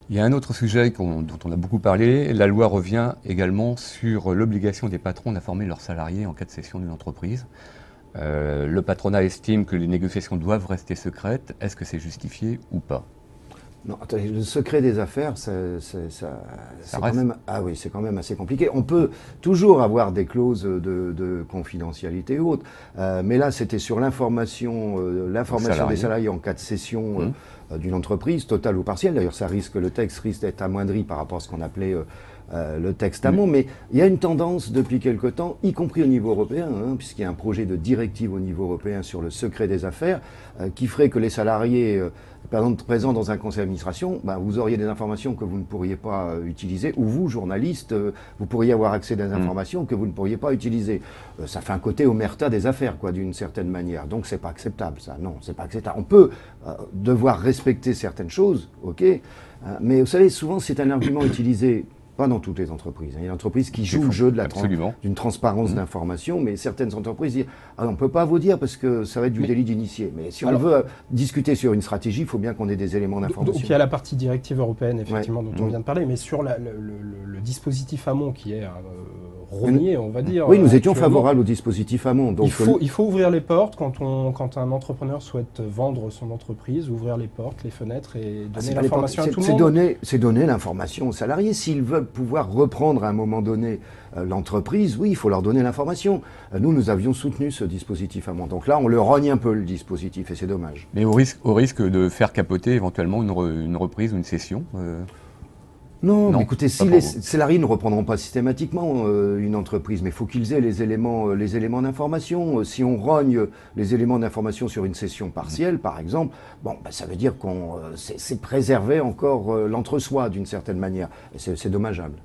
Il y a un autre sujet dont on a beaucoup parlé. La loi revient également sur l'obligation des patrons d'informer leurs salariés en cas de cession d'une entreprise. Le patronat estime que les négociations doivent rester secrètes. Est-ce que c'est justifié ou pas? Non, attendez, le secret des affaires, Ça c'est quand reste. même, ah oui, c'est quand même assez compliqué. On peut toujours avoir des clauses de confidentialité ou autre, mais là, c'était sur Aux l'information des salariés. salariés en cas de cession Hmm. d'une entreprise, totale ou partielle. D'ailleurs, le texte risque d'être amoindri par rapport à ce qu'on appelait le texte Hmm. amont, mais il y a une tendance depuis quelque temps, y compris au niveau européen, puisqu'il y a un projet de directive au niveau européen sur le secret des affaires, qui ferait que les salariés par exemple, présent dans un conseil d'administration, ben, vous auriez des informations que vous ne pourriez pas utiliser, ou vous, journaliste, vous pourriez avoir accès à des Hmm. informations que vous ne pourriez pas utiliser. Ça fait un côté omerta des affaires, quoi, d'une certaine manière. Donc c'est pas acceptable, ça. Non, c'est pas acceptable. On peut devoir respecter certaines choses, ok, mais vous savez, souvent c'est un argument utilisé. Pas dans toutes les entreprises. Il y a des entreprises qui C'est jouent le faux. jeu Absolument. d'une transparence Hmm. d'information, mais certaines entreprises disent ah, on ne peut pas vous dire parce que ça va être du Mais délit d'initié. Mais si on alors, veut discuter sur une stratégie, il faut bien qu'on ait des éléments donc il d'information. y a la partie directive européenne, Ouais. effectivement, dont on Mm. vient de parler, mais sur le dispositif amont qui est rogné, on va dire, Oui, nous étions actuellement, favorables au dispositif amont. Donc, il faut ouvrir les portes quand un entrepreneur souhaite vendre son entreprise, ouvrir les portes, les fenêtres et donner l'information à tout le monde. c'est donner l'information aux salariés. S'ils veulent pouvoir reprendre à un moment donné l'entreprise, oui, il faut leur donner l'information. Nous avions soutenu ce dispositif amont. Donc là, on le rogne un peu, le dispositif, et c'est dommage. Mais au risque de faire capoter éventuellement une reprise ou une cession. Non, mais Non, écoutez, pas si pour les vous. salariés ne reprendront pas systématiquement une entreprise, mais il faut qu'ils aient les éléments d'information. Si on rogne les éléments d'information sur une session partielle, par exemple, bon, bah, ça veut dire qu'on c'est préserver encore l'entre-soi d'une certaine manière. Et c'est dommageable.